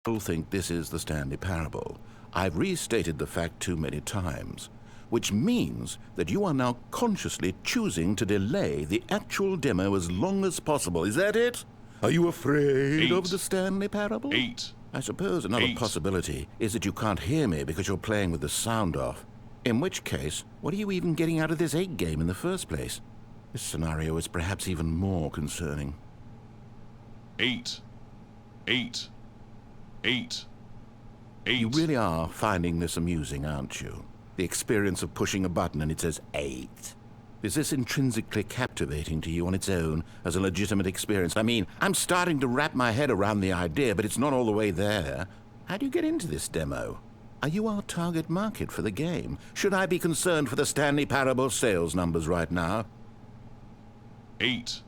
People think this is the Stanley Parable. I've restated the fact too many times, which means that you are now consciously choosing to delay the actual demo as long as possible. Is that it? Are you afraid of the Stanley Parable? I suppose another possibility is that you can't hear me because you're playing with the sound off. In which case, what are you even getting out of this 8 game in the first place? This scenario is perhaps even more concerning. 8. You really are finding this amusing, aren't you? The experience of pushing a button and it says 8. Is this intrinsically captivating to you on its own as a legitimate experience? I mean, I'm starting to wrap my head around the idea, but it's not all the way there. How do you get into this demo? Are you our target market for the game? Should I be concerned for the Stanley Parable sales numbers right now? 8.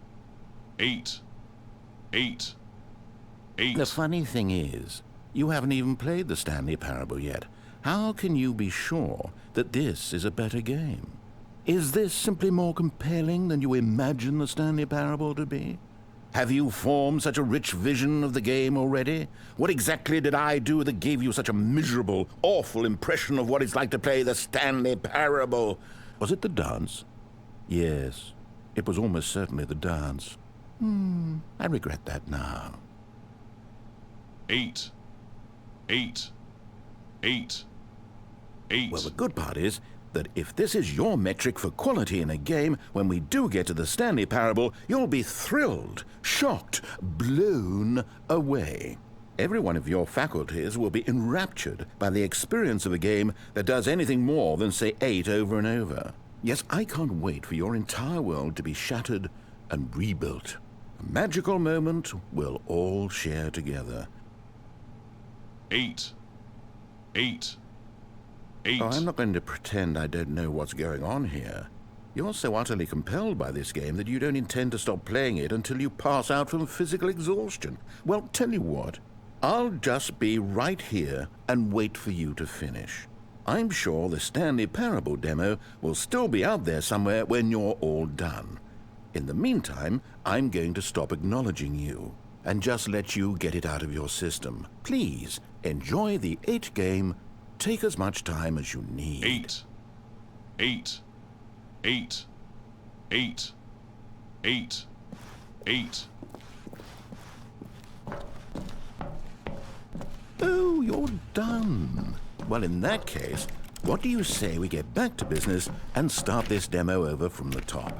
The funny thing is, you haven't even played the Stanley Parable yet. How can you be sure that this is a better game? Is this simply more compelling than you imagine the Stanley Parable to be? Have you formed such a rich vision of the game already? What exactly did I do that gave you such a miserable, awful impression of what it's like to play the Stanley Parable? Was it the dance? Yes, it was almost certainly the dance. I regret that now. 8. Well, the good part is that if this is your metric for quality in a game, when we do get to the Stanley Parable, you'll be thrilled, shocked, blown away. Every one of your faculties will be enraptured by the experience of a game that does anything more than say 8 over and over. Yes, I can't wait for your entire world to be shattered and rebuilt. A magical moment we'll all share together. 8. Oh, I'm not going to pretend I don't know what's going on here. You're so utterly compelled by this game that you don't intend to stop playing it until you pass out from physical exhaustion. Well, tell you what, I'll just be right here and wait for you to finish. I'm sure the Stanley Parable Demo will still be out there somewhere when you're all done. In the meantime, I'm going to stop acknowledging you and just let you get it out of your system. Please, enjoy the 8 game. Take as much time as you need. 8. Oh, you're done. Well, in that case, what do you say we get back to business and start this demo over from the top?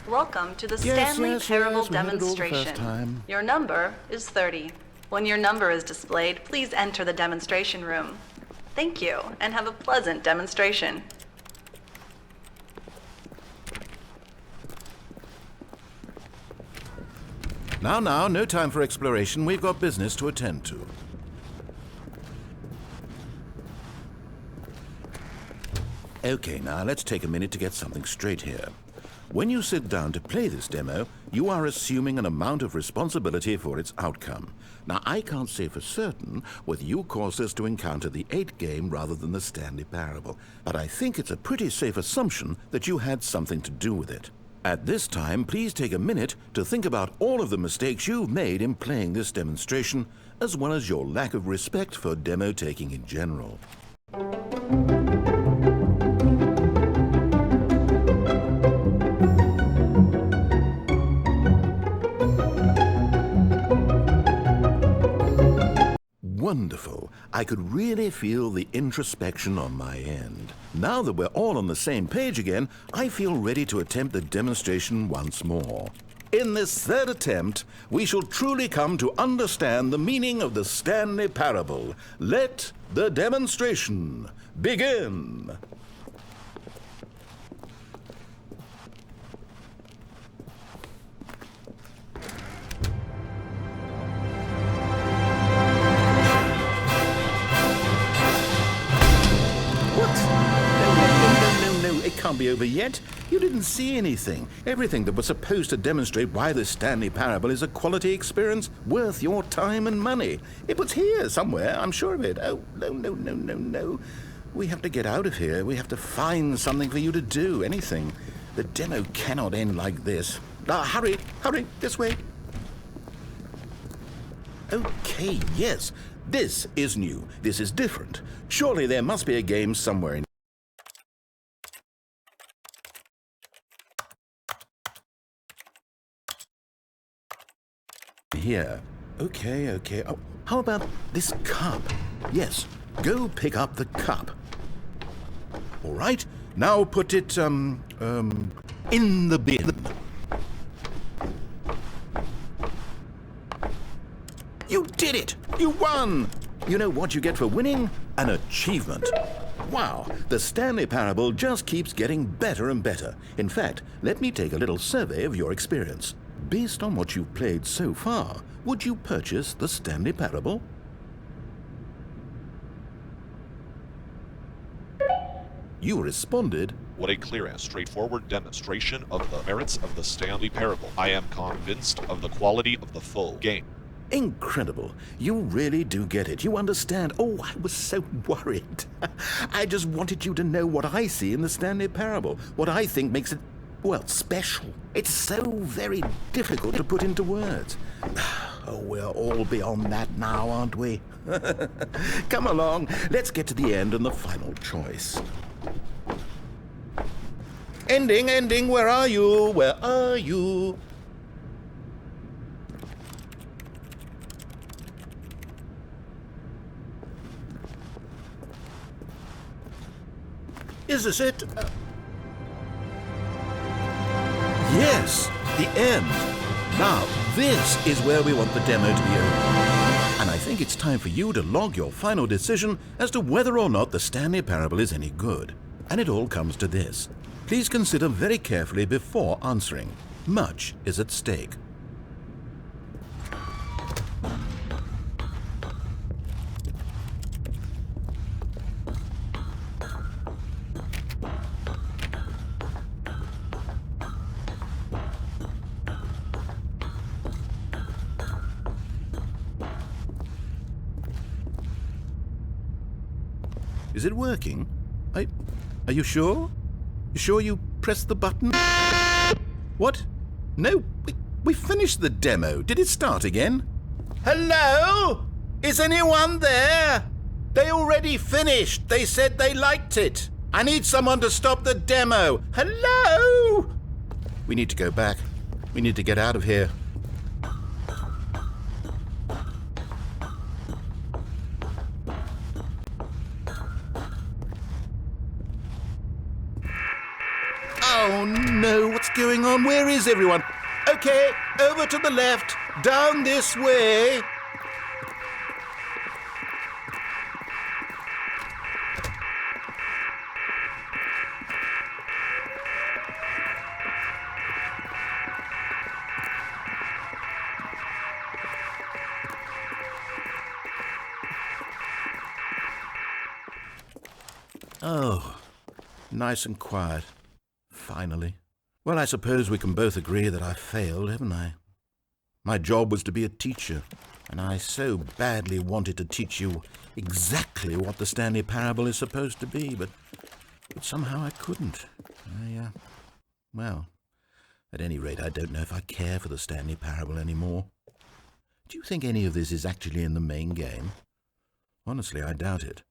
Welcome to the Stanley Parable demonstration. Time. Your number is 30. When your number is displayed, please enter the demonstration room. Thank you, and have a pleasant demonstration. Now, no time for exploration. We've got business to attend to. Okay, now let's take a minute to get something straight here. When you sit down to play this demo, you are assuming an amount of responsibility for its outcome. Now, I can't say for certain whether you caused us to encounter the 8 game rather than the Stanley Parable, but I think it's a pretty safe assumption that you had something to do with it. At this time, please take a minute to think about all of the mistakes you've made in playing this demonstration, as well as your lack of respect for demo taking in general. Wonderful. I could really feel the introspection on my end. Now that we're all on the same page again, I feel ready to attempt the demonstration once more. In this third attempt, we shall truly come to understand the meaning of the Stanley Parable. Let the demonstration begin. It can't be over yet. You didn't see anything. Everything that was supposed to demonstrate why the Stanley Parable is a quality experience worth your time and money. It was here somewhere, I'm sure of it. Oh, no. We have to get out of here. We have to find something for you to do, anything. The demo cannot end like this. Hurry, this way. Okay, yes. This is new. This is different. Surely there must be a game somewhere in here. Okay. Oh, how about this cup? Yes, go pick up the cup. All right, now put it, in the bin. You did it! You won! You know what you get for winning? An achievement. Wow, the Stanley Parable just keeps getting better and better. In fact, let me take a little survey of your experience. Based on what you've played so far, would you purchase the Stanley Parable? You responded, What a clear and straightforward demonstration of the merits of the Stanley Parable. I am convinced of the quality of the full game. Incredible. You really do get it. You understand. Oh, I was so worried. I just wanted you to know what I see in the Stanley Parable, what I think makes it, well, special. It's so very difficult to put into words. Oh, we're all beyond that now, aren't we? Come along, let's get to the end and the final choice. Ending, where are you? Where are you? Is this it? Yes, the end. Now, this is where we want the demo to be over. And I think it's time for you to log your final decision as to whether or not the Stanley Parable is any good. And it all comes to this. Please consider very carefully before answering. Much is at stake. Is it working? Are you sure? You sure you pressed the button? What? No, we finished the demo. Did it start again? Hello? Is anyone there? They already finished. They said they liked it. I need someone to stop the demo. Hello? We need to go back. We need to get out of here. Oh no, what's going on? Where is everyone? Okay, over to the left, down this way. Oh, nice and quiet. Finally. Well, I suppose we can both agree that I failed, haven't I? My job was to be a teacher, and I so badly wanted to teach you exactly what the Stanley Parable is supposed to be, but somehow I couldn't. Well, at any rate, I don't know if I care for the Stanley Parable anymore. Do you think any of this is actually in the main game? Honestly, I doubt it.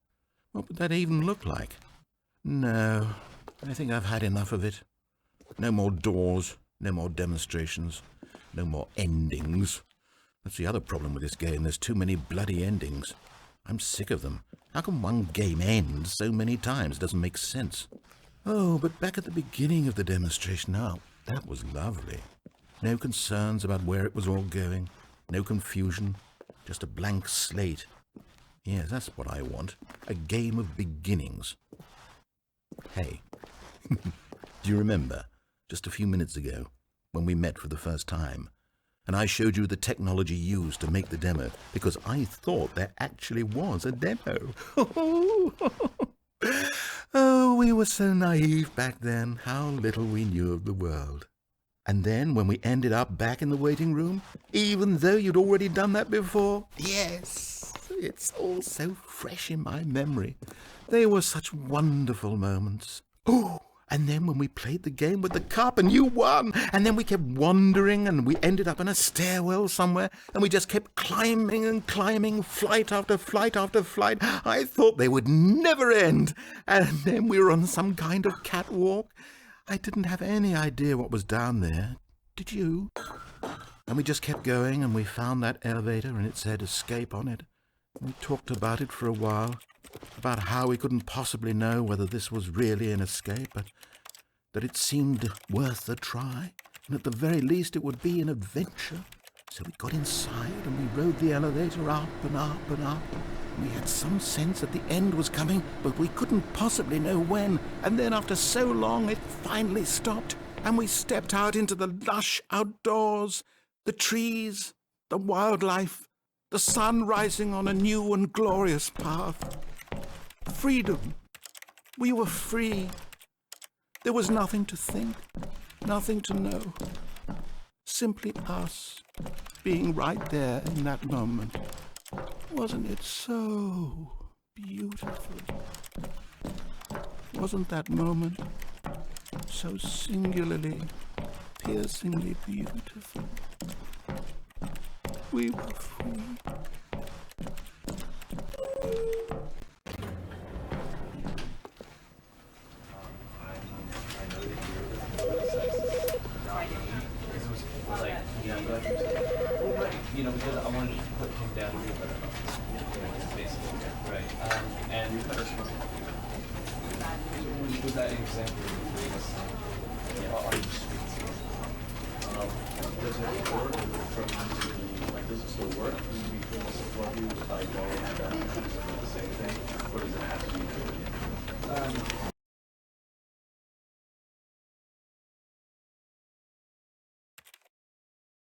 What would that even look like? No, I think I've had enough of it. No more doors, no more demonstrations, no more endings. That's the other problem with this game. There's too many bloody endings. I'm sick of them. How can one game end so many times? It doesn't make sense. Oh, but back at the beginning of the demonstration, now, that was lovely. No concerns about where it was all going. No confusion. Just a blank slate. Yes, that's what I want. A game of beginnings. Hey, do you remember, just a few minutes ago, when we met for the first time, and I showed you the technology used to make the demo, because I thought there actually was a demo. Oh, we were so naive back then. How little we knew of the world. And then when we ended up back in the waiting room, even though you'd already done that before, yes, it's all so fresh in my memory. They were such wonderful moments. Oh, and then when we played the game with the cup and you won, and then we kept wandering and we ended up in a stairwell somewhere and we just kept climbing and climbing, flight after flight after flight. I thought they would never end. And then we were on some kind of catwalk. I didn't have any idea what was down there. Did you? And we just kept going and we found that elevator and it said escape on it. We talked about it for a while, about how we couldn't possibly know whether this was really an escape, but that it seemed worth a try, and at the very least it would be an adventure. So we got inside and we rode the elevator up and up and up. We had some sense that the end was coming, but we couldn't possibly know when. And then after so long, it finally stopped, and we stepped out into the lush outdoors, the trees, the wildlife, the sun rising on a new and glorious path. Freedom. We were free. There was nothing to think, nothing to know. Simply us being right there in that moment. Wasn't it so beautiful? Wasn't that moment so singularly, piercingly beautiful? We were free. Because I wanted to put him down here, basically, right? And with that example, on the streets, does it work does it still work? Would you be able to support you with going and the same thing, or does it have to be?